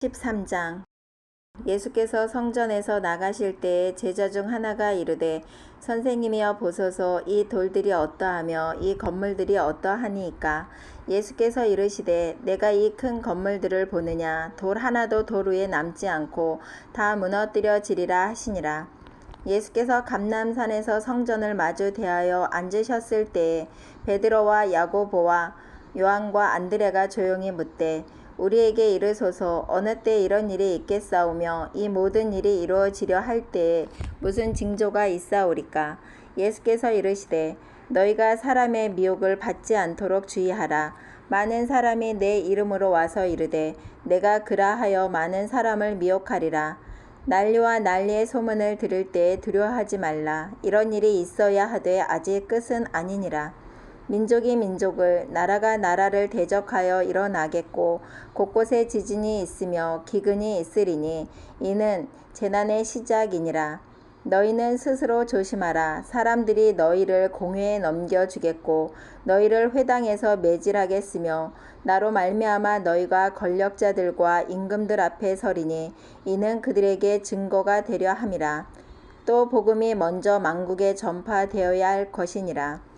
13장. 예수께서 성전에서 나가실 때에 제자 중 하나가 이르되 선생님이여 보소서, 이 돌들이 어떠하며 이 건물들이 어떠하니이까. 예수께서 이르시되 내가 이 큰 건물들을 보느냐. 돌 하나도 돌 위에 남지 않고 다 무너뜨려지리라 하시니라. 예수께서 감람산에서 성전을 마주 대하여 앉으셨을 때에 베드로와 야고보와 요한과 안드레가 조용히 묻되 우리에게 이르소서, 어느 때 이런 일이 있겠사오며 이 모든 일이 이루어지려 할 때에 무슨 징조가 있사오리까. 예수께서 이르시되 너희가 사람의 미혹을 받지 않도록 주의하라. 많은 사람이 내 이름으로 와서 이르되 내가 그라하여 많은 사람을 미혹하리라. 난리와 난리의 소문을 들을 때에 두려워하지 말라. 이런 일이 있어야 하되 아직 끝은 아니니라. 민족이 민족을, 나라가 나라를 대적하여 일어나겠고 곳곳에 지진이 있으며 기근이 있으리니 이는 재난의 시작이니라. 너희는 스스로 조심하라. 사람들이 너희를 공회에 넘겨주겠고 너희를 회당에서 매질하겠으며 나로 말미암아 너희가 권력자들과 임금들 앞에 서리니 이는 그들에게 증거가 되려 함이라. 또 복음이 먼저 만국에 전파되어야 할 것이니라.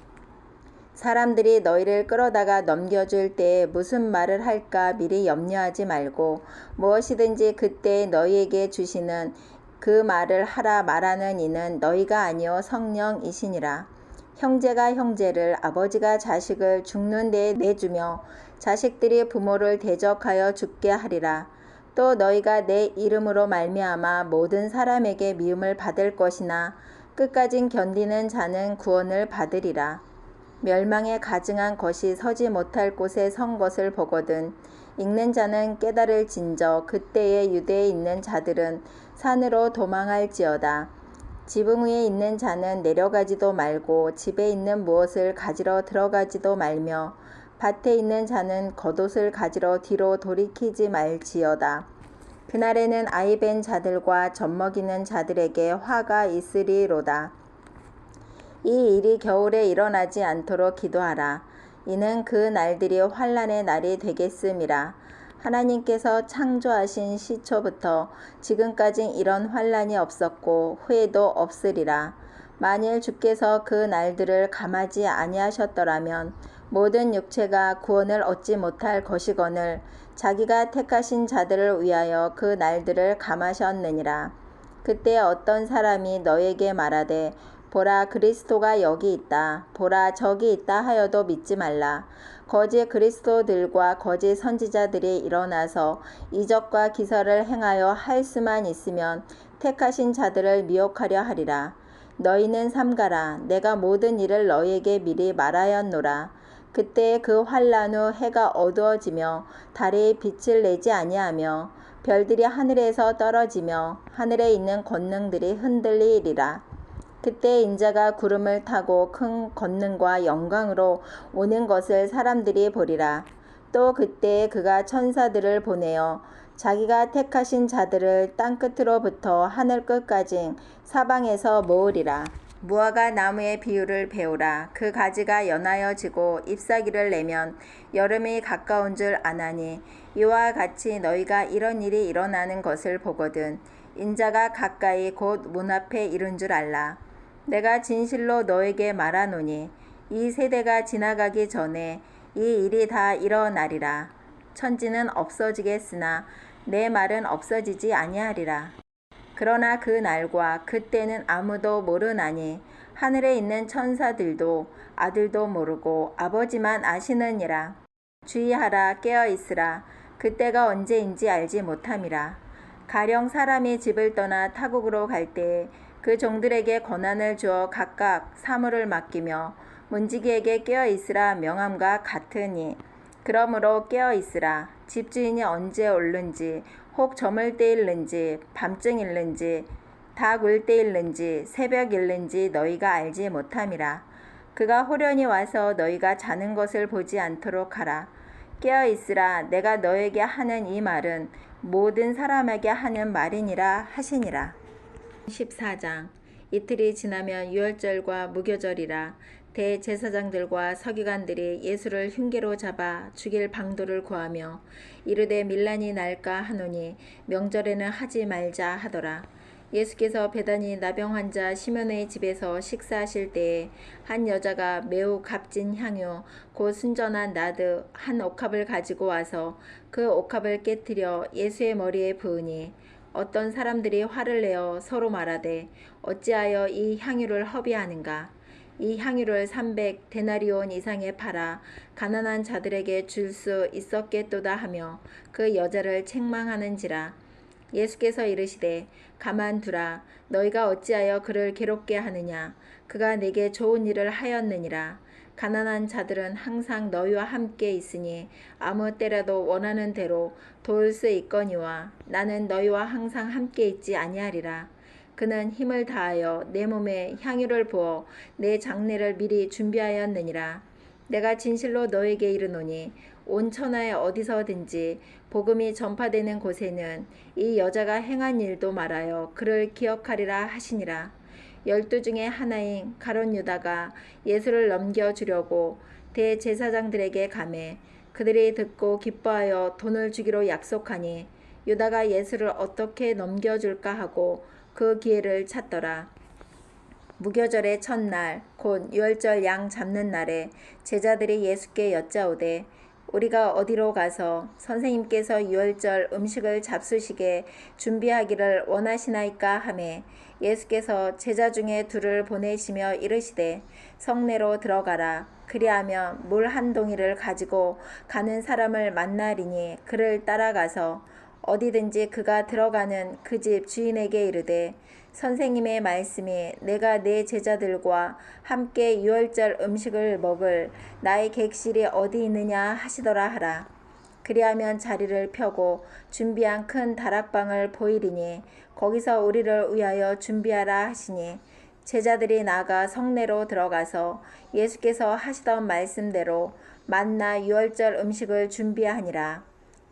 사람들이 너희를 끌어다가 넘겨줄 때에 무슨 말을 할까 미리 염려하지 말고 무엇이든지 그때 너희에게 주시는 그 말을 하라. 말하는 이는 너희가 아니요 성령이시니라. 형제가 형제를, 아버지가 자식을 죽는 데에 내주며 자식들이 부모를 대적하여 죽게 하리라. 또 너희가 내 이름으로 말미암아 모든 사람에게 미움을 받을 것이나 끝까지 견디는 자는 구원을 받으리라. 멸망에 가증한 것이 서지 못할 곳에 선 것을 보거든 읽는 자는 깨달을진저 그때에 유대에 있는 자들은 산으로 도망할지어다. 지붕 위에 있는 자는 내려가지도 말고 집에 있는 무엇을 가지러 들어가지도 말며 밭에 있는 자는 겉옷을 가지러 뒤로 돌이키지 말지어다. 그날에는 아이 뵌 자들과 젖먹이는 자들에게 화가 있으리로다. 이 일이 겨울에 일어나지 않도록 기도하라. 이는 그 날들이 환난의 날이 되겠음이라. 하나님께서 창조하신 시초부터 지금까지 이런 환난이 없었고 후에도 없으리라. 만일 주께서 그 날들을 감하지 아니하셨더라면 모든 육체가 구원을 얻지 못할 것이거늘 자기가 택하신 자들을 위하여 그 날들을 감하셨느니라. 그때 어떤 사람이 너에게 말하되 보라, 그리스도가 여기 있다. 보라, 저기 있다 하여도 믿지 말라. 거짓 그리스도들과 거짓 선지자들이 일어나서 이적과 기사를 행하여 할 수만 있으면 택하신 자들을 미혹하려 하리라. 너희는 삼가라. 내가 모든 일을 너희에게 미리 말하였노라. 그때 그 환난 후 해가 어두워지며 달이 빛을 내지 아니하며 별들이 하늘에서 떨어지며 하늘에 있는 권능들이 흔들리리라. 그때 인자가 구름을 타고 큰 권능과 영광으로 오는 것을 사람들이 보리라. 또 그때 그가 천사들을 보내어 자기가 택하신 자들을 땅끝으로부터 하늘 끝까지 사방에서 모으리라. 무화과 나무의 비유를 배우라. 그 가지가 연하여지고 잎사귀를 내면 여름이 가까운 줄 아나니 이와 같이 너희가 이런 일이 일어나는 것을 보거든 인자가 가까이 곧 문 앞에 이른 줄 알라. 내가 진실로 너에게 말하노니 이 세대가 지나가기 전에 이 일이 다 일어나리라. 천지는 없어지겠으나 내 말은 없어지지 아니하리라. 그러나 그 날과 그때는 아무도 모르나니 하늘에 있는 천사들도 아들도 모르고 아버지만 아시느니라. 주의하라. 깨어 있으라. 그때가 언제인지 알지 못함이라. 가령 사람이 집을 떠나 타국으로 갈 때에 그 종들에게 권한을 주어 각각 사물을 맡기며 문지기에게 깨어 있으라 명함과 같으니 그러므로 깨어 있으라. 집주인이 언제 올는지 혹 저물 때일는지 밤중일는지 닭 울 때일는지 새벽일는지 너희가 알지 못함이라. 그가 호련히 와서 너희가 자는 것을 보지 않도록 하라. 깨어 있으라. 내가 너에게 하는 이 말은 모든 사람에게 하는 말이니라 하시니라. 14장. 이틀이 지나면 유월절과 무교절이라. 대제사장들과 서기관들이 예수를 흉계로 잡아 죽일 방도를 구하며 이르되 밀란이 날까 하노니 명절에는 하지 말자 하더라. 예수께서 베다니 나병 환자 시몬의 집에서 식사하실 때에 한 여자가 매우 값진 향유 곧 순전한 나드 한 옥합을 가지고 와서 그 옥합을 깨뜨려 예수의 머리에 부으니 어떤 사람들이 화를 내어 서로 말하되 어찌하여 이 향유를 허비하는가. 이 향유를 300데나리온 이상에 팔아 가난한 자들에게 줄 수 있었겠도다 하며 그 여자를 책망하는지라. 예수께서 이르시되 가만두라. 너희가 어찌하여 그를 괴롭게 하느냐. 그가 내게 좋은 일을 하였느니라. 가난한 자들은 항상 너희와 함께 있으니 아무 때라도 원하는 대로 도울 수 있거니와 나는 너희와 항상 함께 있지 아니하리라. 그는 힘을 다하여 내 몸에 향유를 부어 내 장례를 미리 준비하였느니라. 내가 진실로 너에게 이르노니 온 천하에 어디서든지 복음이 전파되는 곳에는 이 여자가 행한 일도 말하여 그를 기억하리라 하시니라. 12 중에 하나인 가룟 유다가 예수를 넘겨주려고 대제사장들에게 가매 그들이 듣고 기뻐하여 돈을 주기로 약속하니 유다가 예수를 어떻게 넘겨줄까 하고 그 기회를 찾더라. 무교절의 첫날 곧 유월절 양 잡는 날에 제자들이 예수께 여짜오되 우리가 어디로 가서 선생님께서 유월절 음식을 잡수시게 준비하기를 원하시나이까 하매 예수께서 제자 중에 둘을 보내시며 이르시되 성내로 들어가라. 그리하면 물 한 동이를 가지고 가는 사람을 만나리니 그를 따라가서 어디든지 그가 들어가는 그 집 주인에게 이르되 선생님의 말씀이 내가 내 제자들과 함께 유월절 음식을 먹을 나의 객실이 어디 있느냐 하시더라 하라. 그리하면 자리를 펴고 준비한 큰 다락방을 보이리니 거기서 우리를 위하여 준비하라 하시니 제자들이 나가 성내로 들어가서 예수께서 하시던 말씀대로 만나 유월절 음식을 준비하니라.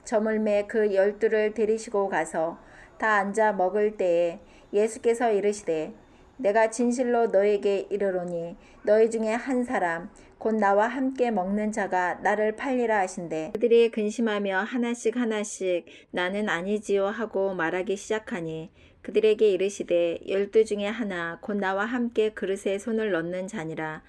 저물매 그 12를 데리시고 가서 다 앉아 먹을 때에 예수께서 이르시되 내가 진실로 너에게 이르노니 너희 중에 한 사람 곧 나와 함께 먹는 자가 나를 팔리라 하신대 그들이 근심하며 하나씩 나는 아니지요 하고 말하기 시작하니 그들에게 이르시되 12 중에 하나 곧 나와 함께 그릇에 손을 넣는 자니라.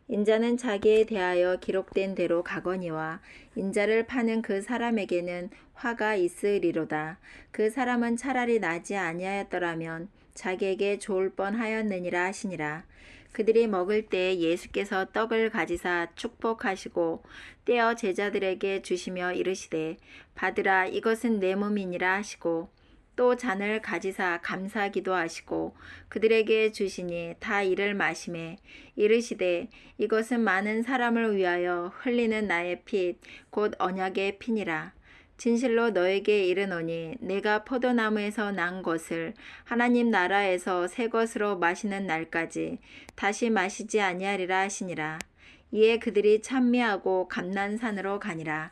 인자는 자기에 대하여 기록된 대로 가거니와 인자를 파는 그 사람에게는 화가 있으리로다. 그 사람은 차라리 나지 아니하였더라면 자기에게 좋을 뻔하였느니라 하시니라. 그들이 먹을 때 예수께서 떡을 가지사 축복하시고 떼어 제자들에게 주시며 이르시되 받으라 이것은 내 몸이니라 하시고 또 잔을 가지사 감사기도 하시고 그들에게 주시니 다 이를 마시매 이르시되 이것은 많은 사람을 위하여 흘리는 나의 핏 곧 언약의 피니라. 진실로 너에게 이르노니 내가 포도나무에서 난 것을 하나님 나라에서 새 것으로 마시는 날까지 다시 마시지 아니하리라 하시니라. 이에 그들이 찬미하고 감난산으로 가니라.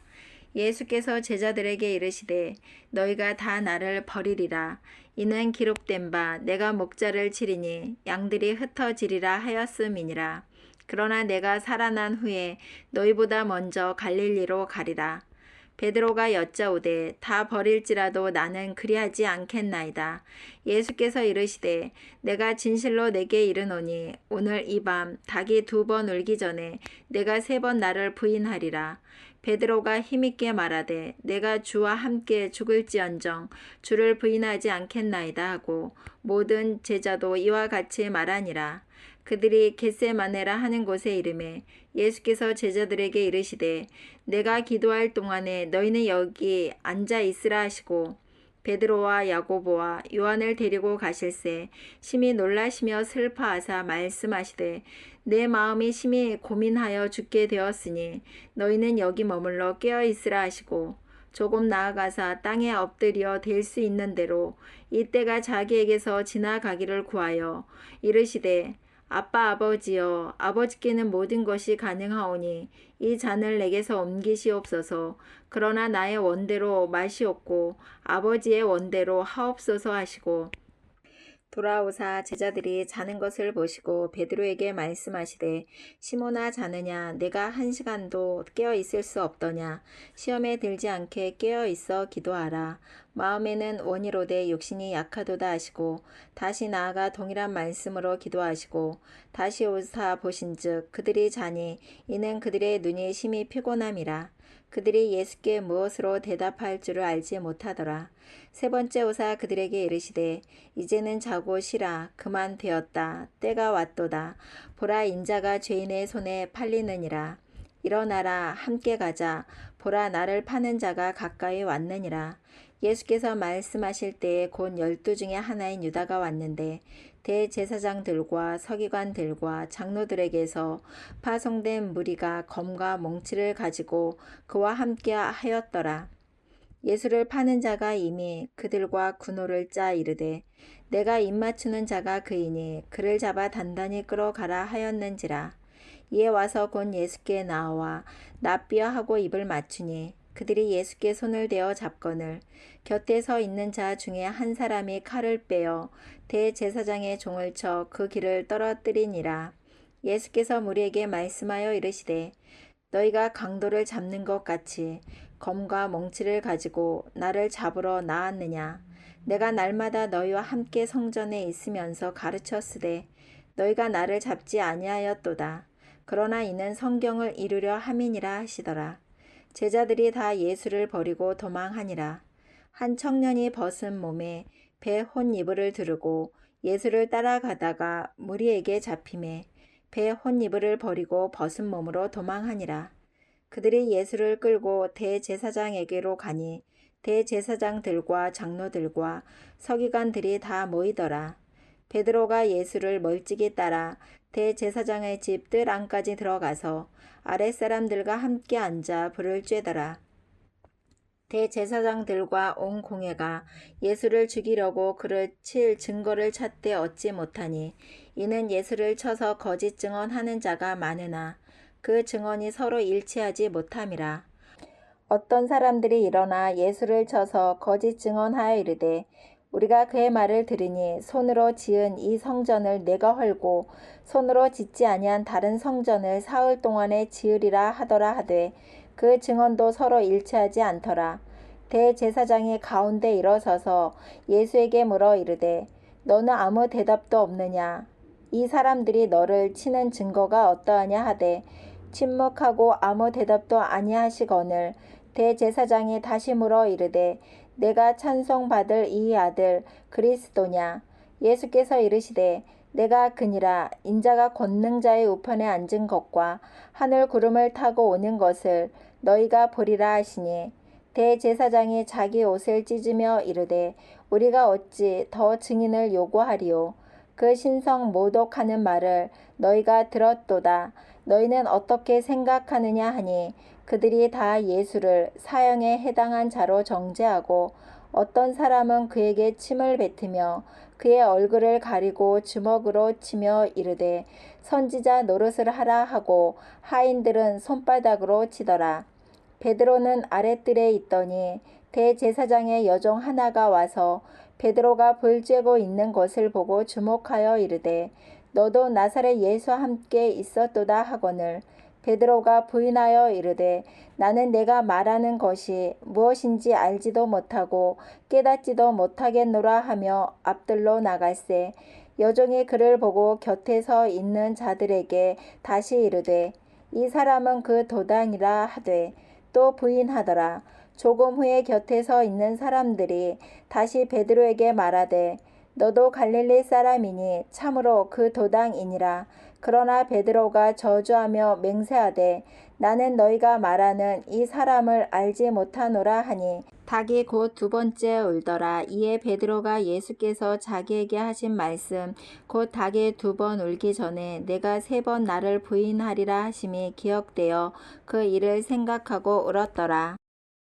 예수께서 제자들에게 이르시되 너희가 다 나를 버리리라. 이는 기록된 바 내가 목자를 치리니 양들이 흩어지리라 하였음이니라. 그러나 내가 살아난 후에 너희보다 먼저 갈릴리로 가리라. 베드로가 여짜오되 다 버릴지라도 나는 그리하지 않겠나이다. 예수께서 이르시되 내가 진실로 내게 이르노니 오늘 이 밤 닭이 2번 울기 전에 내가 3번 나를 부인하리라. 베드로가 힘있게 말하되 내가 주와 함께 죽을지언정 주를 부인하지 않겠나이다 하고 모든 제자도 이와 같이 말하니라. 그들이 겟세마네라 하는 곳에 이르매 예수께서 제자들에게 이르시되 내가 기도할 동안에 너희는 여기 앉아 있으라 하시고 베드로와 야고보와 요한을 데리고 가실새 심히 놀라시며 슬퍼하사 말씀하시되 내 마음이 심히 고민하여 죽게 되었으니 너희는 여기 머물러 깨어 있으라 하시고 조금 나아가사 땅에 엎드려 댈 수 있는 대로 이때가 자기에게서 지나가기를 구하여 이르시되 아빠 아버지여 아버지께는 모든 것이 가능하오니 이 잔을 내게서 옮기시옵소서. 그러나 나의 원대로 마시옵고 아버지의 원대로 하옵소서 하시고 돌아오사 제자들이 자는 것을 보시고 베드로에게 말씀하시되 시몬아 자느냐 내가 1시간도 깨어 있을 수 없더냐 시험에 들지 않게 깨어 있어 기도하라 마음에는 원이로되 육신이 약하도다 하시고 다시 나아가 동일한 말씀으로 기도하시고 다시 오사 보신즉 그들이 자니 이는 그들의 눈이 심히 피곤함이라 그들이 예수께 무엇으로 대답할 줄을 알지 못하더라. 세 번째 오사 그들에게 이르시되 이제는 자고 쉬라 그만 되었다 때가 왔도다 보라 인자가 죄인의 손에 팔리느니라 일어나라 함께 가자 보라 나를 파는 자가 가까이 왔느니라. 예수께서 말씀하실 때에 곧 12 중에 하나인 유다가 왔는데 대제사장들과 서기관들과 장로들에게서 파송된 무리가 검과 몽치를 가지고 그와 함께 하였더라. 예수를 파는 자가 이미 그들과 군호를 짜 이르되 내가 입맞추는 자가 그이니 그를 잡아 단단히 끌어가라 하였는지라. 이에 와서 곧 예수께 나와 납비어 하고 입을 맞추니 그들이 예수께 손을 대어 잡거늘 곁에 서 있는 자 중에 한 사람이 칼을 빼어 대제사장의 종을 쳐 그 길을 떨어뜨리니라. 예수께서 무리에게 말씀하여 이르시되 너희가 강도를 잡는 것 같이 검과 몽치를 가지고 나를 잡으러 나왔느냐. 내가 날마다 너희와 함께 성전에 있으면서 가르쳤으되 너희가 나를 잡지 아니하였도다. 그러나 이는 성경을 이루려 함이니라 하시더라. 제자들이 다 예수를 버리고 도망하니라. 한 청년이 벗은 몸에 배 혼이불을 두르고 예수를 따라가다가 무리에게 잡히매 배 혼이불을 버리고 벗은 몸으로 도망하니라. 그들이 예수를 끌고 대제사장에게로 가니 대제사장들과 장로들과 서기관들이 다 모이더라. 베드로가 예수를 멀찍이 따라 대제사장의 집 뜰 안까지 들어가서 아랫사람들과 함께 앉아 불을 쬐더라. 대제사장들과 온 공회가 예수를 죽이려고 그를 칠 증거를 찾되 얻지 못하니 이는 예수를 쳐서 거짓 증언하는 자가 많으나 그 증언이 서로 일치하지 못함이라. 어떤 사람들이 일어나 예수를 쳐서 거짓 증언하여 이르되 우리가 그의 말을 들으니 손으로 지은 이 성전을 내가 헐고 손으로 짓지 아니한 다른 성전을 사흘 동안에 지으리라 하더라 하되 그 증언도 서로 일치하지 않더라. 대제사장이 가운데 일어서서 예수에게 물어 이르되 너는 아무 대답도 없느냐. 이 사람들이 너를 치는 증거가 어떠하냐 하되 침묵하고 아무 대답도 아니하시거늘 대제사장이 다시 물어 이르되 내가 찬송받을 이 아들 그리스도냐. 예수께서 이르시되 내가 그니라. 인자가 권능자의 우편에 앉은 것과 하늘 구름을 타고 오는 것을 너희가 보리라 하시니 대제사장이 자기 옷을 찢으며 이르되 우리가 어찌 더 증인을 요구하리요. 그 신성 모독하는 말을 너희가 들었도다. 너희는 어떻게 생각하느냐 하니 그들이 다 예수를 사형에 해당한 자로 정죄하고 어떤 사람은 그에게 침을 뱉으며 그의 얼굴을 가리고 주먹으로 치며 이르되 선지자 노릇을 하라 하고 하인들은 손바닥으로 치더라. 베드로는 아랫뜰에 있더니 대제사장의 여종 하나가 와서 베드로가 불 쬐고 있는 것을 보고 주목하여 이르되 너도 나사렛 예수와 함께 있었도다 하거늘 베드로가 부인하여 이르되 나는 내가 말하는 것이 무엇인지 알지도 못하고 깨닫지도 못하겠노라 하며 앞들로 나갈새 여종이 그를 보고 곁에 서 있는 자들에게 다시 이르되 이 사람은 그 도당이라 하되 또 부인하더라. 조금 후에 곁에 서 있는 사람들이 다시 베드로에게 말하되 너도 갈릴리 사람이니 참으로 그 도당이니라. 그러나 베드로가 저주하며 맹세하되 나는 너희가 말하는 이 사람을 알지 못하노라 하니 닭이 곧 2번째 울더라. 이에 베드로가 예수께서 자기에게 하신 말씀 곧 닭이 2번 울기 전에 내가 3번 나를 부인하리라 하심이 기억되어 그 일을 생각하고 울었더라.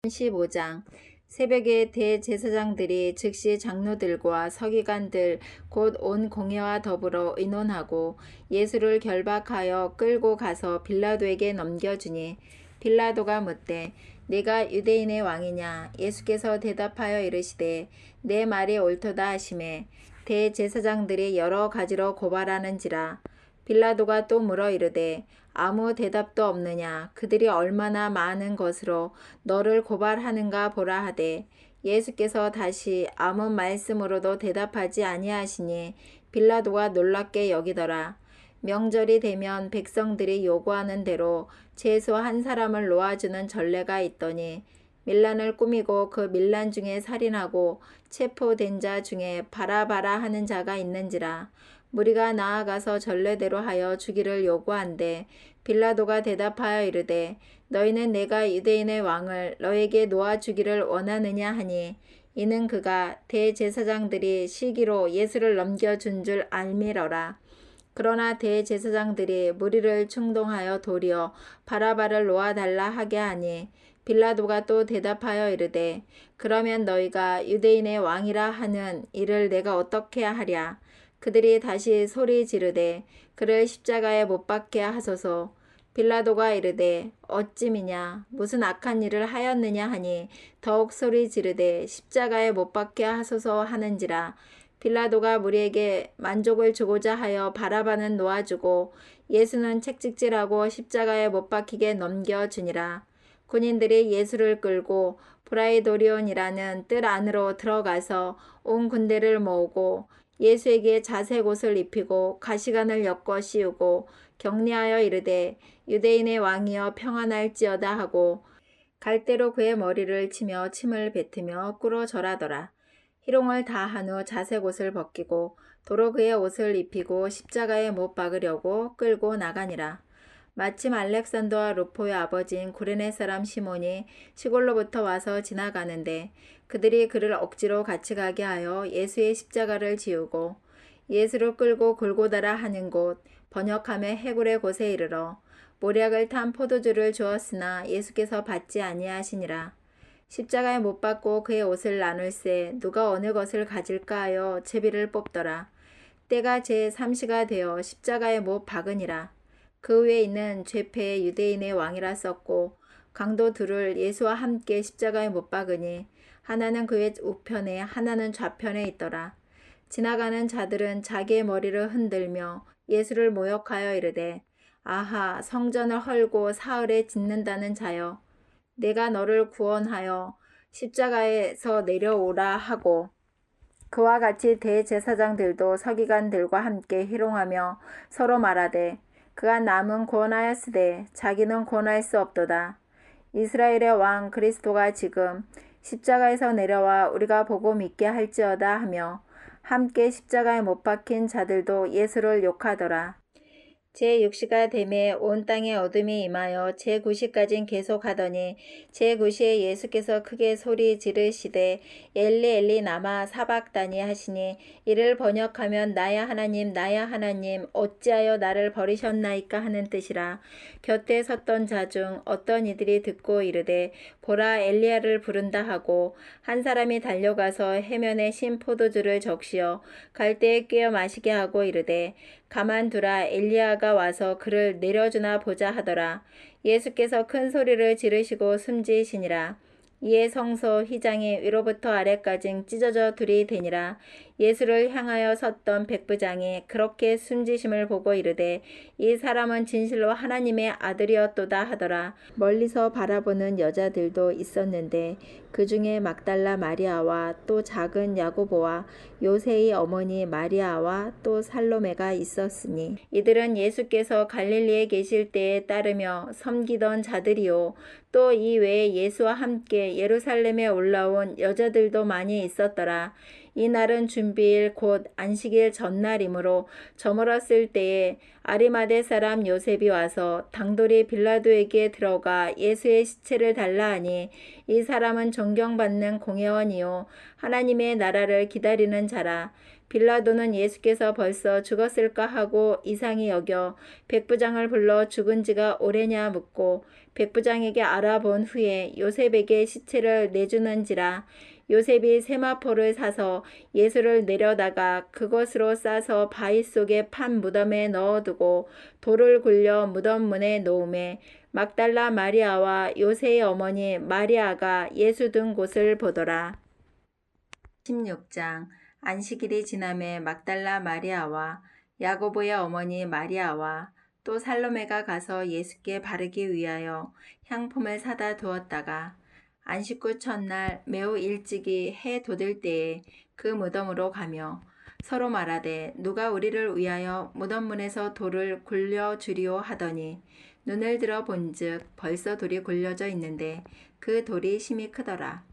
15장 새벽에 대제사장들이 즉시 장로들과 서기관들 곧 온 공회와 더불어 의논하고 예수를 결박하여 끌고 가서 빌라도에게 넘겨주니 빌라도가 묻되 네가 유대인의 왕이냐. 예수께서 대답하여 이르시되 내 말이 옳도다 하시매 대제사장들이 여러 가지로 고발하는지라. 빌라도가 또 물어 이르되 아무 대답도 없느냐. 그들이 얼마나 많은 것으로 너를 고발하는가 보라 하되 예수께서 다시 아무 말씀으로도 대답하지 아니하시니 빌라도가 놀랍게 여기더라. 명절이 되면 백성들이 요구하는 대로 채소 한 사람을 놓아주는 전례가 있더니 밀란을 꾸미고 그 밀란 중에 살인하고 체포된 자 중에 바라바라 하는 자가 있는지라. 무리가 나아가서 전례대로 하여 주기를 요구한대 빌라도가 대답하여 이르되 너희는 내가 유대인의 왕을 너에게 놓아주기를 원하느냐 하니 이는 그가 대제사장들이 시기로 예수를 넘겨준 줄 알미러라. 그러나 대제사장들이 무리를 충동하여 도리어 바라바를 놓아달라 하게 하니 빌라도가 또 대답하여 이르되 그러면 너희가 유대인의 왕이라 하는 이를 내가 어떻게 하랴. 그들이 다시 소리 지르되 그를 십자가에 못 박게 하소서. 빌라도가 이르되 어찌미냐 무슨 악한 일을 하였느냐 하니 더욱 소리 지르되 십자가에 못 박게 하소서 하는지라. 빌라도가 무리에게 만족을 주고자 하여 바라바는 놓아주고 예수는 책찍질하고 십자가에 못 박히게 넘겨주니라. 군인들이 예수를 끌고 브라이도리온이라는 뜰 안으로 들어가서 온 군대를 모으고 예수에게 자색 옷을 입히고 가시관을 엮어 씌우고 격려하여 이르되 유대인의 왕이여 평안할지어다 하고 갈대로 그의 머리를 치며 침을 뱉으며 꿇어 절하더라. 희롱을 다 한 후 자색 옷을 벗기고 도로 그의 옷을 입히고 십자가에 못 박으려고 끌고 나가니라. 마침 알렉산더와 루포의 아버지인 구레네 사람 시몬이 시골로부터 와서 지나가는데 그들이 그를 억지로 같이 가게 하여 예수의 십자가를 지우고 예수를 끌고 골고다라 하는 곳 번역함에 해굴의 곳에 이르러 모략을 탄 포도주를 주었으나 예수께서 받지 아니하시니라. 십자가에 못 박고 그의 옷을 나눌세 누가 어느 것을 가질까 하여 제비를 뽑더라. 때가 제3시가 되어 십자가에 못 박으니라. 그 위에 있는 죄패의 유대인의 왕이라 썼고 강도 둘을 예수와 함께 십자가에 못 박으니 하나는 그의 우편에 하나는 좌편에 있더라. 지나가는 자들은 자기의 머리를 흔들며 예수를 모욕하여 이르되 아하 성전을 헐고 사흘에 짓는다는 자여 내가 너를 구원하여 십자가에서 내려오라 하고 그와 같이 대제사장들도 서기관들과 함께 희롱하며 서로 말하되 그가 남은 구원하였으되 자기는 구원할 수 없도다. 이스라엘의 왕 그리스도가 지금 십자가에서 내려와 우리가 보고 믿게 할지어다 하며 함께 십자가에 못 박힌 자들도 예수를 욕하더라. 제6시가 되매 온 땅에 어둠이 임하여 제9시까진 계속하더니 제9시에 예수께서 크게 소리 지르시되 엘리 엘리 나마 사박다니 하시니 이를 번역하면 나야 하나님 어찌하여 나를 버리셨나이까 하는 뜻이라. 곁에 섰던 자 중 어떤 이들이 듣고 이르되 보라 엘리야를 부른다 하고 한 사람이 달려가서 해면에 신 포도주를 적시어 갈대에 꿰어 마시게 하고 이르되 가만두라 엘리야가 와서 그를 내려주나 보자 하더라. 예수께서 큰 소리를 지르시고 숨지시니라. 이에 성소 휘장이 위로부터 아래까지 찢어져 들이대니라. 예수를 향하여 섰던 백부장이 그렇게 숨지심을 보고 이르되 이 사람은 진실로 하나님의 아들이었도다 하더라. 멀리서 바라보는 여자들도 있었는데 그 중에 막달라 마리아와 또 작은 야고보와 요새의 어머니 마리아와 또 살로메가 있었으니 이들은 예수께서 갈릴리에 계실 때에 따르며 섬기던 자들이요 또 이 외에 예수와 함께 예루살렘에 올라온 여자들도 많이 있었더라. 이 날은 준비일 곧 안식일 전날이므로 저물었을 때에 아리마대 사람 요셉이 와서 당돌이 빌라도에게 들어가 예수의 시체를 달라 하니 이 사람은 존경받는 공회원이요 하나님의 나라를 기다리는 자라. 빌라도는 예수께서 벌써 죽었을까 하고 이상히 여겨 백부장을 불러 죽은 지가 오래냐 묻고 백부장에게 알아본 후에 요셉에게 시체를 내주는지라. 요셉이 세마포를 사서 예수를 내려다가 그것으로 싸서 바위 속에 판 무덤에 넣어두고 돌을 굴려 무덤 문에 놓음에 막달라 마리아와 요새의 어머니 마리아가 예수 든 곳을 보더라. 16장. 안식일이 지남에 막달라 마리아와 야고보의 어머니 마리아와 또 살로메가 가서 예수께 바르기 위하여 향품을 사다 두었다가 안식 후 첫날 매우 일찍이 해 돋을 때에 그 무덤으로 가며 서로 말하되 누가 우리를 위하여 무덤 문에서 돌을 굴려주리오 하더니 눈을 들어 본즉 벌써 돌이 굴려져 있는데 그 돌이 심히 크더라.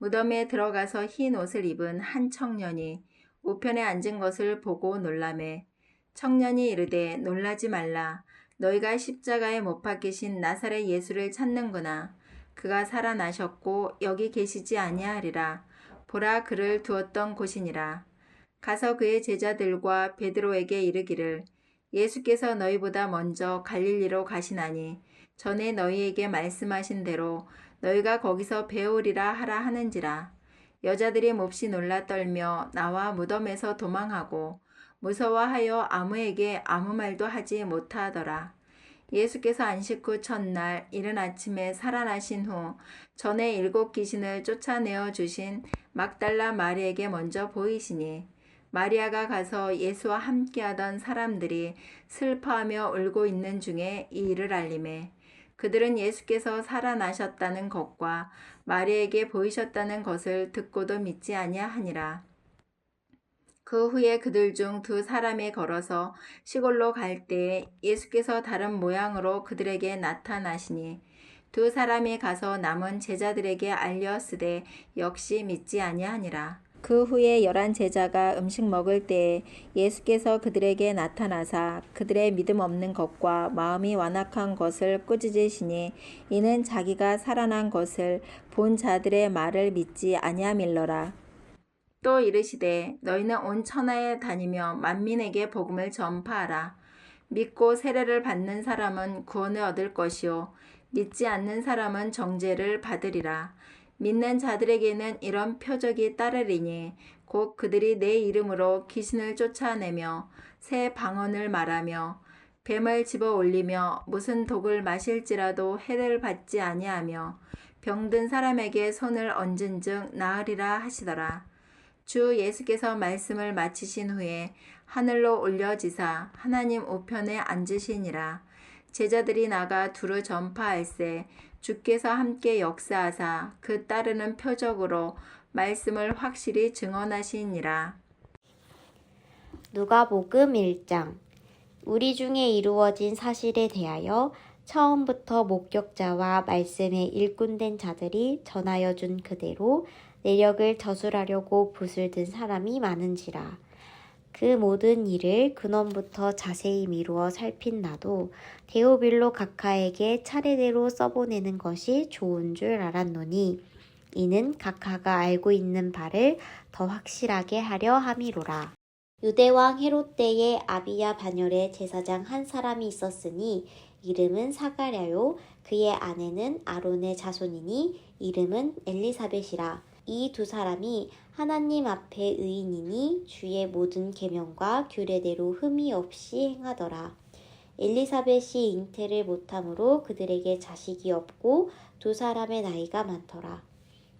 무덤에 들어가서 흰 옷을 입은 한 청년이 우편에 앉은 것을 보고 놀라매 청년이 이르되 놀라지 말라. 너희가 십자가에 못 박히신 나사렛 예수를 찾는구나. 그가 살아나셨고 여기 계시지 아니하리라. 보라, 그를 두었던 곳이니라. 가서 그의 제자들과 베드로에게 이르기를 예수께서 너희보다 먼저 갈릴리로 가시나니 전에 너희에게 말씀하신 대로 너희가 거기서 배우리라 하라 하는지라. 여자들이 몹시 놀라 떨며 나와 무덤에서 도망하고 무서워하여 아무에게 아무 말도 하지 못하더라. 예수께서 안식 후 첫날 이른 아침에 살아나신 후 전에 7 귀신을 쫓아내어 주신 막달라 마리에게 먼저 보이시니 마리아가 가서 예수와 함께하던 사람들이 슬퍼하며 울고 있는 중에 이 일을 알림해 그들은 예수께서 살아나셨다는 것과 마리아에게 보이셨다는 것을 듣고도 믿지 아니하니라. 그 후에 그들 중 2 사람이 걸어서 시골로 갈 때에 예수께서 다른 모양으로 그들에게 나타나시니 2 사람이 가서 남은 제자들에게 알렸으되 역시 믿지 아니하니라. 그 후에 11 제자가 음식 먹을 때에 예수께서 그들에게 나타나사 그들의 믿음 없는 것과 마음이 완악한 것을 꾸짖으시니 이는 자기가 살아난 것을 본 자들의 말을 믿지 아니함일러라. 또 이르시되 너희는 온 천하에 다니며 만민에게 복음을 전파하라. 믿고 세례를 받는 사람은 구원을 얻을 것이요 믿지 않는 사람은 정죄를 받으리라. 믿는 자들에게는 이런 표적이 따르리니 곧 그들이 내 이름으로 귀신을 쫓아내며 새 방언을 말하며 뱀을 집어 올리며 무슨 독을 마실지라도 해를 받지 아니하며 병든 사람에게 손을 얹은즉 나으리라 하시더라. 주 예수께서 말씀을 마치신 후에 하늘로 올려지사 하나님 우편에 앉으시니라. 제자들이 나가 두루 전파할세 주께서 함께 역사하사 그 따르는 표적으로 말씀을 확실히 증언하시니라. 누가복음 1장. 우리 중에 이루어진 사실에 대하여 처음부터 목격자와 말씀에 일꾼된 자들이 전하여 준 그대로 내력을 저술하려고 붓을 든 사람이 많은지라. 그 모든 일을 근원부터 자세히 미루어 살핀 나도 데오빌로 각하에게 차례대로 써보내는 것이 좋은 줄 알았노니 이는 각하가 알고 있는 바를 더 확실하게 하려 함이로라. 유대왕 헤롯 때에 아비야 반열에 제사장 한 사람이 있었으니 이름은 사가랴요 그의 아내는 아론의 자손이니 이름은 엘리사벳이라. 이 2 사람이 하나님 앞에 의인이니 주의 모든 계명과 규례대로 흠이 없이 행하더라. 엘리사벳이 잉태를 못함으로 그들에게 자식이 없고 2 사람의 나이가 많더라.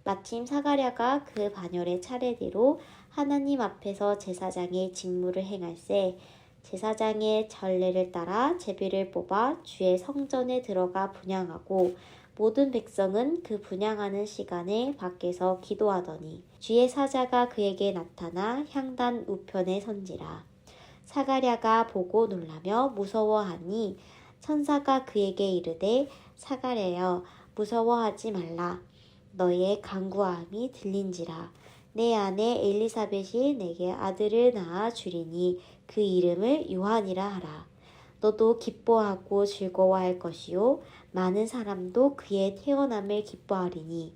마침 사가랴가 그 반열의 차례대로 하나님 앞에서 제사장의 직무를 행할세 제사장의 전례를 따라 제비를 뽑아 주의 성전에 들어가 분향하고 모든 백성은 그 분향하는 시간에 밖에서 기도하더니 주의 사자가 그에게 나타나 향단 우편에 선지라. 사가랴가 보고 놀라며 무서워하니 천사가 그에게 이르되 사가랴여 무서워하지 말라. 너의 간구함이 들린지라. 내 아내 엘리사벳이 내게 아들을 낳아 주리니 그 이름을 요한이라 하라. 너도 기뻐하고 즐거워할 것이요 많은 사람도 그의 태어남을 기뻐하리니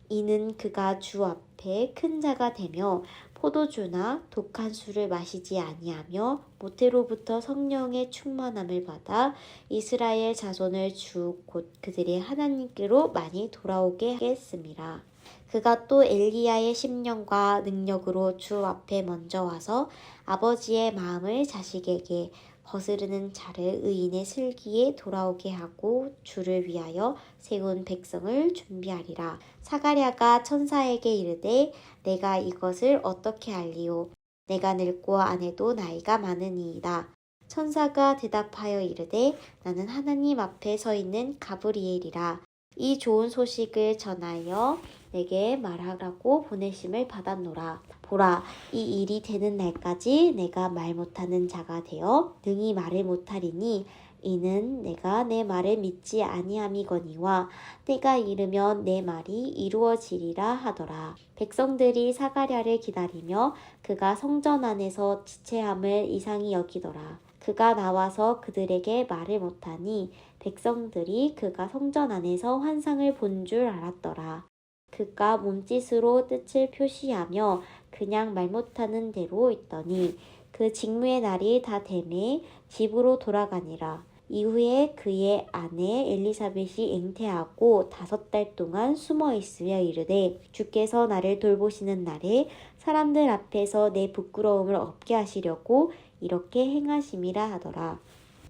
이는 그가 주 앞에 큰 자가 되며 포도주나 독한 술을 마시지 아니하며 모태로부터 성령의 충만함을 받아 이스라엘 자손을 주 곧 그들의 하나님께로 많이 돌아오게 하겠음이라. 그가 또 엘리야의 심령과 능력으로 주 앞에 먼저 와서 아버지의 마음을 자식에게 거스르는 자를 의인의 슬기에 돌아오게 하고 주를 위하여 세운 백성을 준비하리라. 사가랴가 천사에게 이르되 내가 이것을 어떻게 알리오? 내가 늙고 아내도 나이가 많으니이다. 천사가 대답하여 이르되 나는 하나님 앞에 서 있는 가브리엘이라. 이 좋은 소식을 전하여 내게 말하라고 보내심을 받았노라. 보라, 이 일이 되는 날까지 내가 말 못하는 자가 되어 능히 말을 못하리니 이는 내가 내 말을 믿지 아니함이거니와 때가 이르면 내 말이 이루어지리라 하더라. 백성들이 사가랴를 기다리며 그가 성전 안에서 지체함을 이상히 여기더라. 그가 나와서 그들에게 말을 못하니 백성들이 그가 성전 안에서 환상을 본 줄 알았더라. 그가 몸짓으로 뜻을 표시하며 그냥 말 못하는 대로 있더니 그 직무의 날이 다 되매 집으로 돌아가니라. 이후에 그의 아내 엘리사벳이 앵태하고 5달 동안 숨어 있으며 이르되 주께서 나를 돌보시는 날에 사람들 앞에서 내 부끄러움을 없게 하시려고 이렇게 행하심이라 하더라.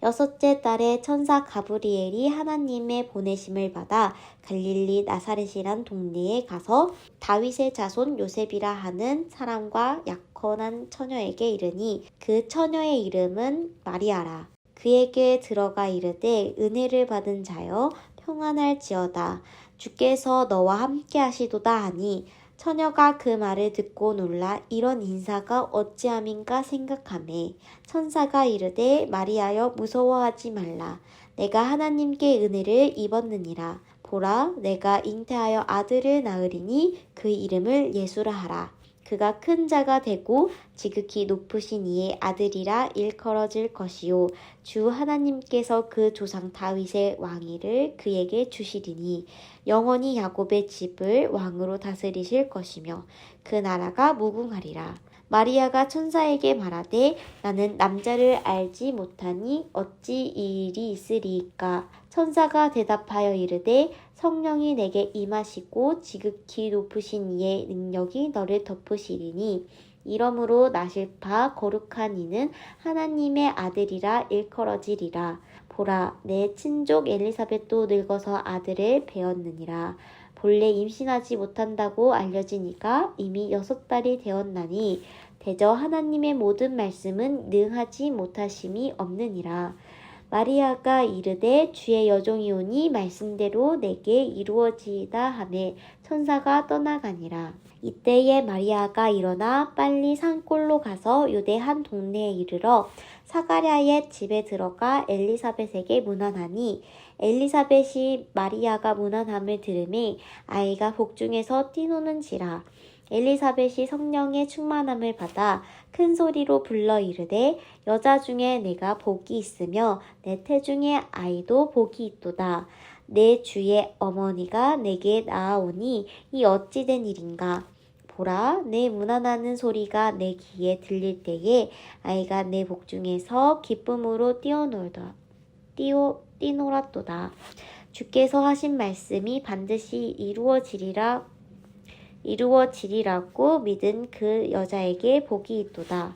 6째 달에 천사 가브리엘이 하나님의 보내심을 받아 갈릴리 나사렛이란 동네에 가서 다윗의 자손 요셉이라 하는 사람과 약혼한 처녀에게 이르니 그 처녀의 이름은 마리아라. 그에게 들어가 이르되 은혜를 받은 자여 평안할지어다. 주께서 너와 함께 하시도다 하니 처녀가 그 말을 듣고 놀라 이런 인사가 어찌함인가 생각하매 천사가 이르되 마리아여 무서워하지 말라. 내가 하나님께 은혜를 입었느니라. 보라, 내가 잉태하여 아들을 낳으리니 그 이름을 예수라 하라. 그가 큰 자가 되고 지극히 높으신 이의 아들이라 일컬어질 것이요 주 하나님께서 그 조상 다윗의 왕위를 그에게 주시리니 영원히 야곱의 집을 왕으로 다스리실 것이며 그 나라가 무궁하리라. 마리아가 천사에게 말하되 나는 남자를 알지 못하니 어찌 이 일이 있으리이까? 천사가 대답하여 이르되 성령이 내게 임하시고 지극히 높으신 이의 능력이 너를 덮으시리니 이러므로 나실파 거룩한 이는 하나님의 아들이라 일컬어지리라. 보라, 내 친족 엘리사벳도 늙어서 아들을 배었느니라. 본래 임신하지 못한다고 알려진 이가 이미 6달이 되었나니 대저 하나님의 모든 말씀은 능하지 못하심이 없느니라. 마리아가 이르되 주의 여종이 오니 말씀대로 내게 이루어지이다 하매 천사가 떠나가니라. 이때에 마리아가 일어나 빨리 산골로 가서 유대 한 동네에 이르러 사가랴의 집에 들어가 엘리사벳에게 문안하니 엘리사벳이 마리아가 문안함을 들으매 아이가 복중에서 뛰노는지라. 엘리사벳이 성령의 충만함을 받아 큰 소리로 불러 이르되 여자 중에 내가 복이 있으며 내 태중의 아이도 복이 있도다. 내 주의 어머니가 내게 나아오니 이 어찌 된 일인가? 보라, 내 문안하는 소리가 내 귀에 들릴 때에 아이가 내 복중에서 기쁨으로 뛰놀았도다. 주께서 하신 말씀이 반드시 이루어지리라고 믿은 그 여자에게 복이 있도다.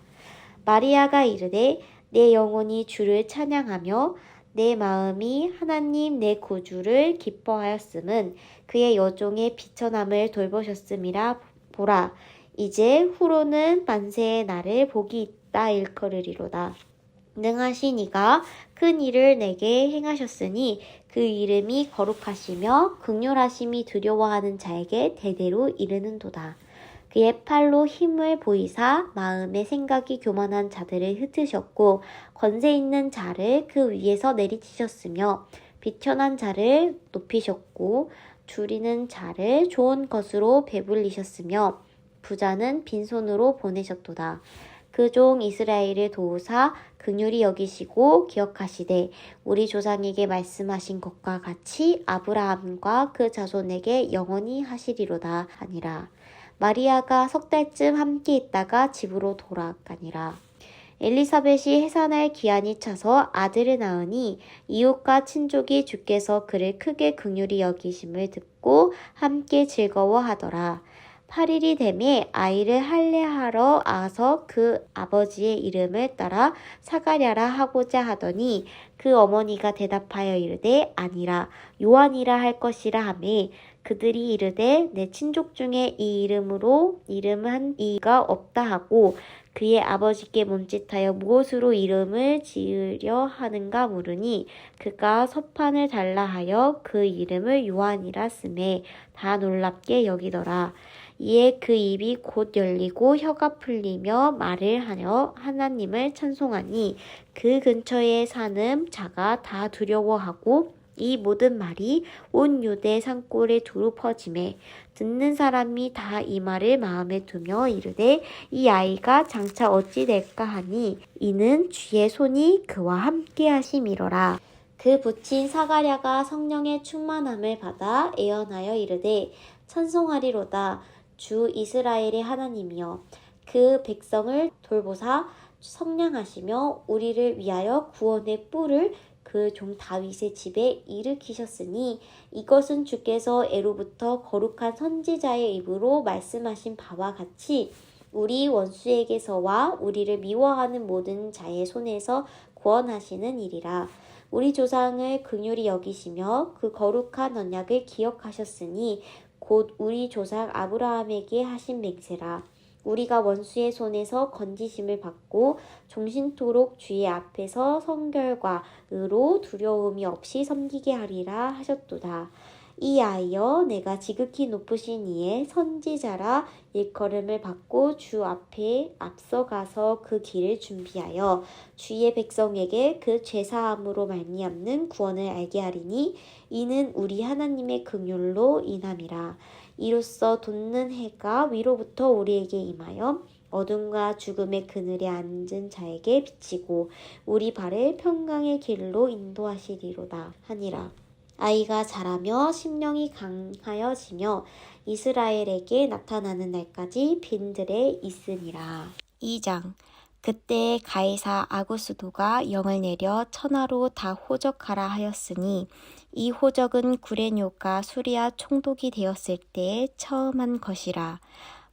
마리아가 이르되 내 영혼이 주를 찬양하며 내 마음이 하나님 내 구주를 기뻐하였음은 그의 여종의 비천함을 돌보셨음이라. 보라, 이제 후로는 만세의 날에 복이 있다 일컬으리로다. 능하신 이가 큰 일을 내게 행하셨으니 그 이름이 거룩하시며 극률하심이 두려워하는 자에게 대대로 이르는도다. 그의 팔로 힘을 보이사 마음의 생각이 교만한 자들을 흩으셨고 권세 있는 자를 그 위에서 내리치셨으며 비천한 자를 높이셨고 줄이는 자를 좋은 것으로 배불리셨으며 부자는 빈손으로 보내셨도다. 그 종 이스라엘을 도우사 긍휼히 여기시고 기억하시되 우리 조상에게 말씀하신 것과 같이 아브라함과 그 자손에게 영원히 하시리로다 하니라. 마리아가 6달쯤 함께 있다가 집으로 돌아가니라. 엘리사벳이 해산할 기한이 차서 아들을 낳으니 이웃과 친족이 주께서 그를 크게 긍휼히 여기심을 듣고 함께 즐거워하더라. 8일이 되매 아이를 할례하러 아서 그 아버지의 이름을 따라 사가랴라 하고자 하더니 그 어머니가 대답하여 이르되 아니라 요한이라 할 것이라 하매 그들이 이르되 내 친족 중에 이 이름으로 이름한 이가 없다 하고 그의 아버지께 몸짓하여 무엇으로 이름을 지으려 하는가 물으니 그가 서판을 달라 하여 그 이름을 요한이라 쓰매 다 놀랍게 여기더라. 이에 그 입이 곧 열리고 혀가 풀리며 말을 하여 하나님을 찬송하니 그 근처에 사는 자가 다 두려워하고 이 모든 말이 온 유대 산골에 두루 퍼지매 듣는 사람이 다 이 말을 마음에 두며 이르되 이 아이가 장차 어찌 될까 하니 이는 주의 손이 그와 함께 하심이로라. 그 부친 사가랴가 성령의 충만함을 받아 애언하여 이르되 찬송하리로다. 주 이스라엘의 하나님이여 그 백성을 돌보사 성량하시며 우리를 위하여 구원의 뿔을 그 종 다윗의 집에 일으키셨으니 이것은 주께서 애로부터 거룩한 선지자의 입으로 말씀하신 바와 같이 우리 원수에게서와 우리를 미워하는 모든 자의 손에서 구원하시는 일이라. 우리 조상을 긍휼히 여기시며 그 거룩한 언약을 기억하셨으니 곧 우리 조상 아브라함에게 하신 맹세라. 우리가 원수의 손에서 건지심을 받고 종신토록 주의 앞에서 성결과 의로 두려움이 없이 섬기게 하리라 하셨도다. 이하여 내가 지극히 높으신 이의 선지자라 일컬음을 받고 주 앞에 앞서가서 그 길을 준비하여 주의 백성에게 그 죄사함으로 말미암는 구원을 알게 하리니 이는 우리 하나님의 긍휼로 인함이라. 이로써 돋는 해가 위로부터 우리에게 임하여 어둠과 죽음의 그늘에 앉은 자에게 비치고 우리 발을 평강의 길로 인도하시리로다 하니라. 아이가 자라며 심령이 강하여지며 이스라엘에게 나타나는 날까지 빈들에 있으니라. 2장. 그때 가이사 아구스도가 영을 내려 천하로 다 호적하라 하였으니 이 호적은 구레뇨가 수리아 총독이 되었을 때에 처음 한 것이라.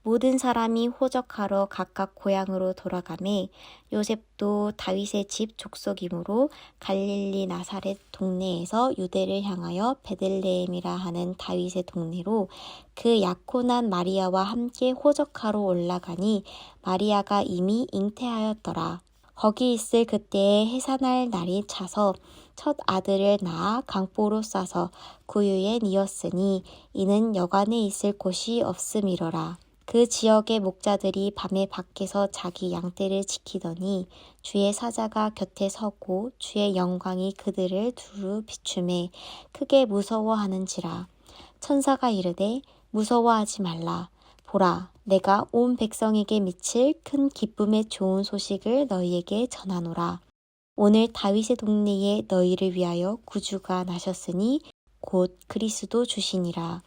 모든 사람이 호적하러 각각 고향으로 돌아가매 요셉도 다윗의 집 족속이므로 갈릴리 나사렛 동네에서 유대를 향하여 베들레헴이라 하는 다윗의 동네로 그 약혼한 마리아와 함께 호적하러 올라가니 마리아가 이미 잉태하였더라. 거기 있을 그때에 해산할 날이 차서 첫 아들을 낳아 강보로 싸서 구유에 뉘었으니 이는 여관에 있을 곳이 없음이로라. 그 지역의 목자들이 밤에 밖에서 자기 양떼를 지키더니 주의 사자가 곁에 서고 주의 영광이 그들을 두루 비추매 크게 무서워하는지라. 천사가 이르되 무서워하지 말라. 보라, 내가 온 백성에게 미칠 큰 기쁨의 좋은 소식을 너희에게 전하노라. 오늘 다윗의 동네에 너희를 위하여 구주가 나셨으니 곧 그리스도 주시니라.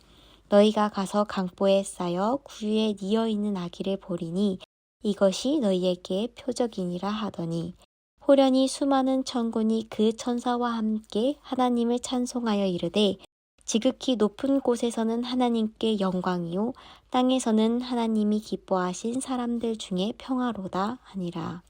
너희가 가서 강보에 쌓여 구유에 뉘어 있는 아기를 보리니 이것이 너희에게 표적이니라 하더니 호련히 수많은 천군이 그 천사와 함께 하나님을 찬송하여 이르되 지극히 높은 곳에서는 하나님께 영광이요 땅에서는 하나님이 기뻐하신 사람들 중에 평화로다 하니라.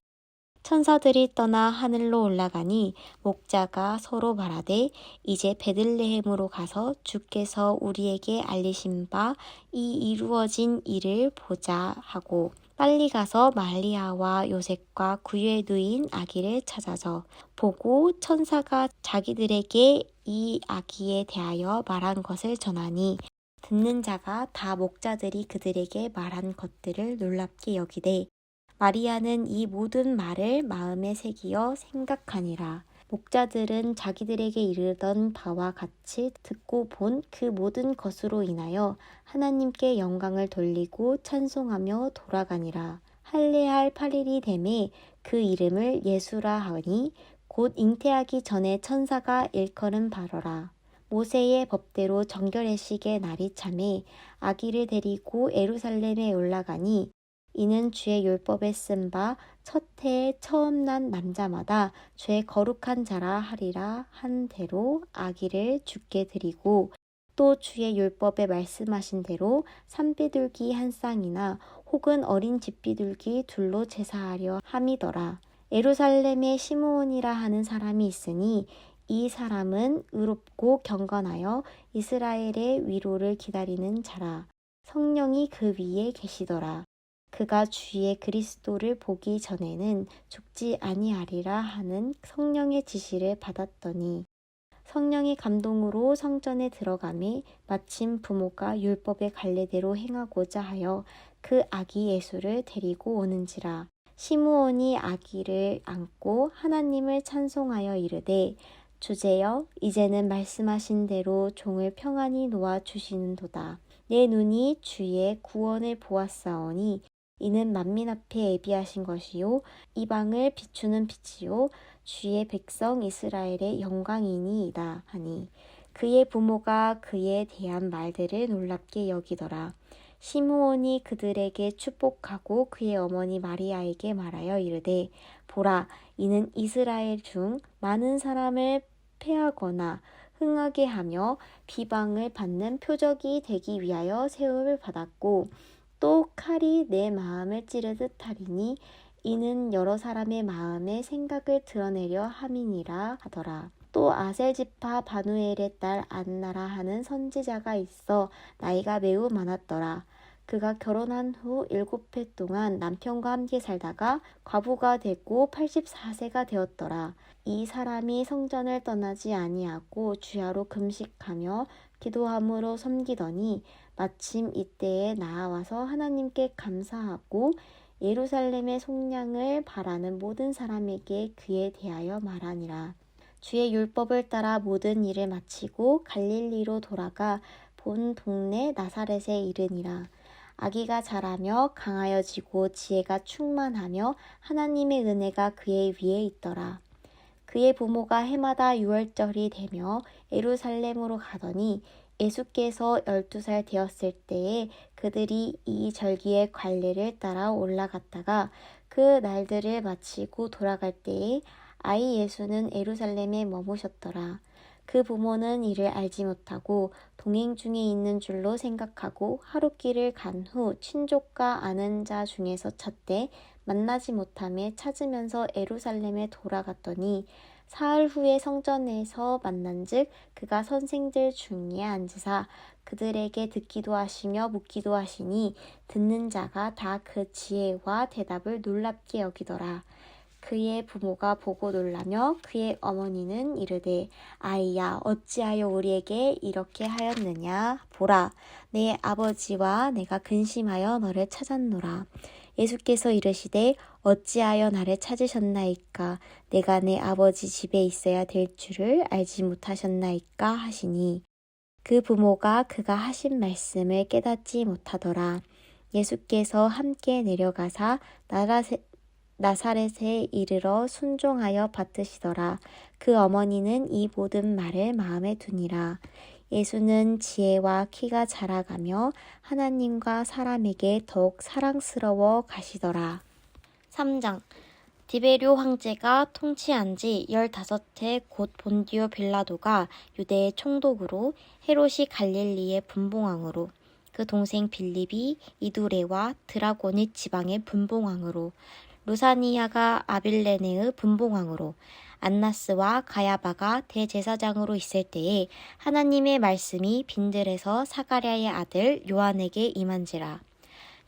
천사들이 떠나 하늘로 올라가니 목자가 서로 말하되 이제 베들레헴으로 가서 주께서 우리에게 알리신 바 이 이루어진 일을 보자 하고 빨리 가서 말리아와 요셉과 구유에 누인 아기를 찾아서 보고 천사가 자기들에게 이 아기에 대하여 말한 것을 전하니 듣는 자가 다 목자들이 그들에게 말한 것들을 놀랍게 여기되 마리아는 이 모든 말을 마음에 새기어 생각하니라. 목자들은 자기들에게 이르던 바와 같이 듣고 본 그 모든 것으로 인하여 하나님께 영광을 돌리고 찬송하며 돌아가니라. 할례할 8일이 되매 그 이름을 예수라 하니 곧 잉태하기 전에 천사가 일컬은 바로라. 모세의 법대로 정결례식의 날이 차매 아기를 데리고 예루살렘에 올라가니 이는 주의 율법에 쓴 바 첫 해에 처음 난 남자마다 죄 거룩한 자라 하리라 한 대로 아기를 주께 드리고 또 주의 율법에 말씀하신 대로 산비둘기 한 쌍이나 혹은 어린 집비둘기 둘로 제사하려 함이더라. 예루살렘에 시므온이라 하는 사람이 있으니 이 사람은 의롭고 경건하여 이스라엘의 위로를 기다리는 자라. 성령이 그 위에 계시더라. 그가 주의 그리스도를 보기 전에는 죽지 아니하리라 하는 성령의 지시를 받았더니 성령의 감동으로 성전에 들어가매 마침 부모가 율법의 관례대로 행하고자 하여 그 아기 예수를 데리고 오는지라. 시므온이 아기를 안고 하나님을 찬송하여 이르되 주제여 이제는 말씀하신 대로 종을 평안히 놓아 주시는도다. 내 눈이 주의 구원을 보았사오니 이는 만민 앞에 예비하신 것이요 이방을 비추는 빛이요 주의 백성 이스라엘의 영광이니이다 하니 그의 부모가 그에 대한 말들을 놀랍게 여기더라. 시므온이 그들에게 축복하고 그의 어머니 마리아에게 말하여 이르되 보라 이는 이스라엘 중 많은 사람을 패하거나 흥하게 하며 비방을 받는 표적이 되기 위하여 세움을 받았고 또 칼이 내 마음을 찌르듯 하리니 이는 여러 사람의 마음의 생각을 드러내려 함이니라 하더라. 또 아셀지파 바누엘의 딸 안나라 하는 선지자가 있어 나이가 매우 많았더라. 그가 결혼한 후 7해 동안 남편과 함께 살다가 과부가 되고 84세가 되었더라. 이 사람이 성전을 떠나지 아니하고 주야로 금식하며 기도함으로 섬기더니 마침 이때에 나아와서 하나님께 감사하고 예루살렘의 속량을 바라는 모든 사람에게 그에 대하여 말하니라. 주의 율법을 따라 모든 일을 마치고 갈릴리로 돌아가 본 동네 나사렛에 이르니라. 아기가 자라며 강하여지고 지혜가 충만하며 하나님의 은혜가 그의 위에 있더라. 그의 부모가 해마다 유월절이 되며 예루살렘으로 가더니 예수께서 12살 되었을 때에 그들이 이 절기의 관례를 따라 올라갔다가 그 날들을 마치고 돌아갈 때에 아이 예수는 예루살렘에 머무셨더라. 그 부모는 이를 알지 못하고 동행 중에 있는 줄로 생각하고 하룻길을 간 후 친족과 아는 자 중에서 찾되 만나지 못하며 찾으면서 예루살렘에 돌아갔더니 사흘 후에 성전에서 만난즉 그가 선생들 중에 앉으사 그들에게 듣기도 하시며 묻기도 하시니 듣는 자가 다 그 지혜와 대답을 놀랍게 여기더라. 그의 부모가 보고 놀라며 그의 어머니는 이르되 아이야 어찌하여 우리에게 이렇게 하였느냐 보라 내 아버지와 내가 근심하여 너를 찾았노라. 예수께서 이르시되 어찌하여 나를 찾으셨나이까 내가 내 아버지 집에 있어야 될 줄을 알지 못하셨나이까 하시니 그 부모가 그가 하신 말씀을 깨닫지 못하더라. 예수께서 함께 내려가사 나사렛에 이르러 순종하여 받으시더라. 그 어머니는 이 모든 말을 마음에 두니라. 예수는 지혜와 키가 자라가며 하나님과 사람에게 더욱 사랑스러워 가시더라. 3장 디베료 황제가 통치한 지 15해 곧 본디오 빌라도가 유대의 총독으로 헤롯이 갈릴리의 분봉왕으로 그 동생 빌립이 이두레와 드라고닛 지방의 분봉왕으로 루사니아가 아빌레네의 분봉왕으로 안나스와 가야바가 대제사장으로 있을 때에 하나님의 말씀이 빈들에서 사가랴의 아들 요한에게 임한지라.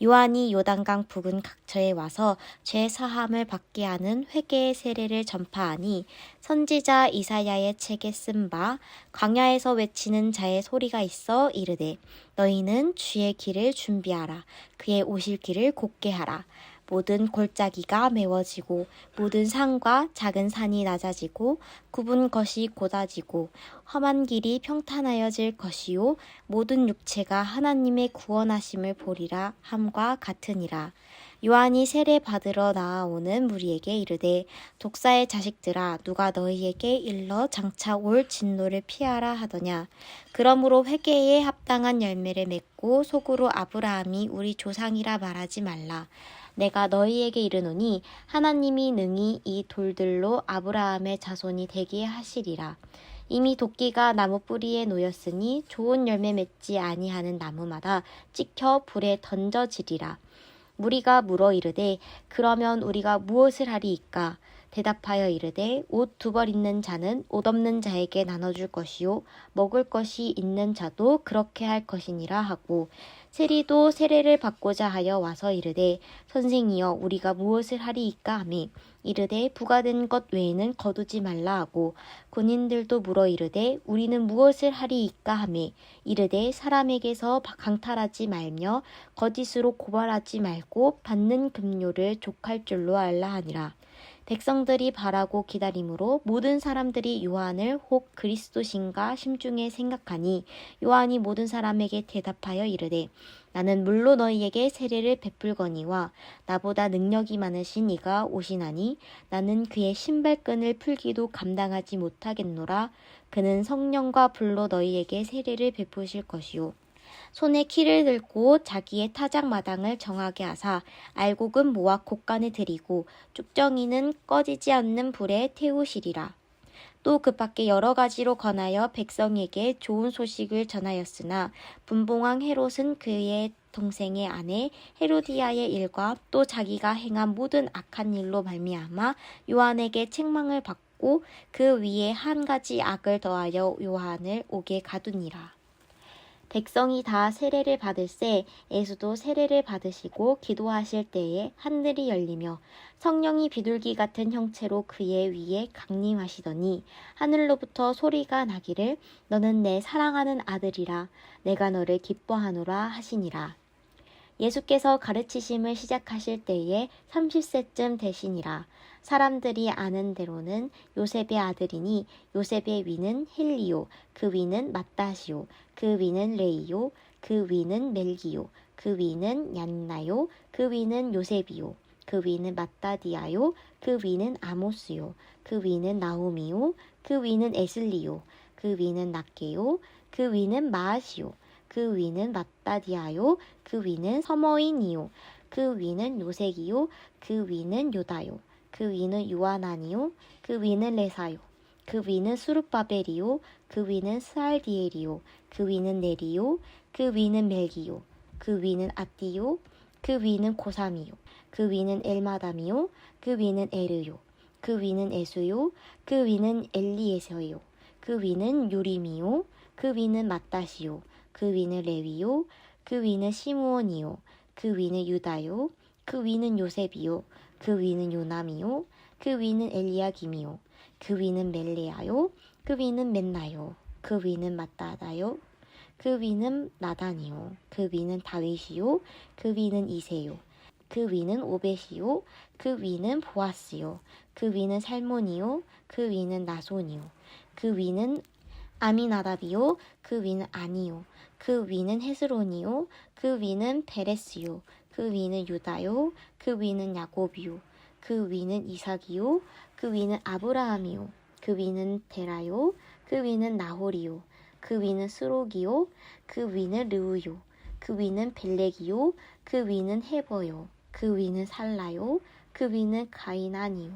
요한이 요단강 부근 각처에 와서 죄 사함을 받게 하는 회개의 세례를 전파하니 선지자 이사야의 책에 쓴 바 광야에서 외치는 자의 소리가 있어 이르되 너희는 주의 길을 준비하라. 그의 오실 길을 곧게 하라. 모든 골짜기가 메워지고 모든 산과 작은 산이 낮아지고 굽은 것이 곧아지고 험한 길이 평탄하여질 것이요 모든 육체가 하나님의 구원하심을 보리라 함과 같으니라. 요한이 세례 받으러 나아오는 무리에게 이르되 독사의 자식들아 누가 너희에게 일러 장차 올 진노를 피하라 하더냐. 그러므로 회개에 합당한 열매를 맺고 속으로 아브라함이 우리 조상이라 말하지 말라. 내가 너희에게 이르노니 하나님이 능히 이 돌들로 아브라함의 자손이 되게 하시리라. 이미 도끼가 나무 뿌리에 놓였으니 좋은 열매 맺지 아니하는 나무마다 찍혀 불에 던져지리라. 무리가 물어 이르되 그러면 우리가 무엇을 하리이까? 대답하여 이르되 옷 2벌 있는 자는 옷 없는 자에게 나눠줄 것이요 먹을 것이 있는 자도 그렇게 할 것이니라 하고, 세리도 세례를 받고자 하여 와서 이르되 선생이여 우리가 무엇을 하리이까 하매 이르되 부과된 것 외에는 거두지 말라 하고, 군인들도 물어 이르되 우리는 무엇을 하리이까 하매 이르되 사람에게서 강탈하지 말며 거짓으로 고발하지 말고 받는 급료를 족할 줄로 알라 하니라. 백성들이 바라고 기다림으로 모든 사람들이 요한을 혹 그리스도신가 심중에 생각하니, 요한이 모든 사람에게 대답하여 이르되 나는 물로 너희에게 세례를 베풀거니와 나보다 능력이 많으신 이가 오시나니 나는 그의 신발끈을 풀기도 감당하지 못하겠노라. 그는 성령과 불로 너희에게 세례를 베푸실 것이요 손에 키를 들고 자기의 타작마당을 정하게 하사 알곡은 모아 곡간에 들이고 쭉정이는 꺼지지 않는 불에 태우시리라. 또 그 밖에 여러 가지로 권하여 백성에게 좋은 소식을 전하였으나 분봉왕 헤롯은 그의 동생의 아내 헤로디아의 일과 또 자기가 행한 모든 악한 일로 말미암아 요한에게 책망을 받고 그 위에 한 가지 악을 더하여 요한을 옥에 가두니라. 백성이 다 세례를 받을새 예수도 세례를 받으시고 기도하실 때에 하늘이 열리며 성령이 비둘기 같은 형체로 그의 위에 강림하시더니 하늘로부터 소리가 나기를 너는 내 사랑하는 아들이라 내가 너를 기뻐하노라 하시니라. 예수께서 가르치심을 시작하실 때에 30세쯤 되시니라. 사람들이 아는 대로는 요셉의 아들이니 요셉의 위는 헬리요, 그 위는 맏다시요, 그 위는 레이요, 그 위는 멜기요, 그 위는 얀나요, 그 위는 요셉이요, 그 위는 맏다디아요, 그 위는 아모스요, 그 위는 나오미요, 그 위는 에슬리요, 그 위는 낫게요, 그 위는 마아시요, 그 위는 맏다디아요, 그 위는 서머인이요, 그 위는 요색이요, 그 위는 요다요, 그 위는 요하나니요, 그 위는 레사요, 그 위는 수룹바벨이요, 그 위는 스알디엘이요, 그 위는 네리요, 그 위는 멜기요, 그 위는 아띠요, 그 위는 고삼이요, 그 위는 엘마담이요, 그 위는 에르요, 그 위는 에수요, 그 위는 엘리에서요, 그 위는 요림이요, 그 위는 맏다시요, 그 위는 레위요, 그 위는 시므온이요, 그 위는 유다요, 그 위는 요셉이요, 그 위는 요남이요, 그 위는 엘리야김이요, 그 위는 멜레아요, 그 위는 맨나요, 그 위는 맏다다요, 그 위는 나단이요, 그 위는 다윗이요, 그 위는 이세요, 그 위는 오벳이요, 그 위는 보아스요, 그 위는 살몬이요, 그 위는 나손이요, 그 위는 아미나답이요, 그 위는 아니요, 그 위는 헤스론이요, 그 위는 베레스요, 그 위는 유다요, 그 위는 야곱이요, 그 위는 이삭이요, 그 위는 아브라함이요, 그 위는 데라요, 그 위는 나홀이요, 그 위는 스록이요, 그 위는 르우요, 그 위는 벨렉이요, 그 위는 헤버요, 그 위는 살라요, 그 위는 가이난이요,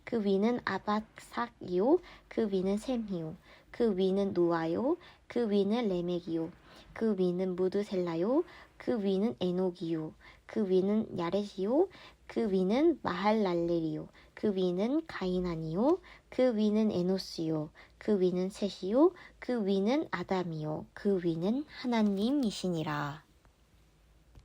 그 위는 아박삭이요, 그 위는 셈이요, 그 위는 노아요, 그 위는 레멕이요, 그 위는 무드셀라요, 그 위는 에녹이요, 그 위는 야렛이요, 그 위는 마할랄렐이요, 그 위는 가이난이요, 그 위는 에노스요, 그 위는 셋이요, 그 위는 아담이요, 그 위는 하나님이시니라.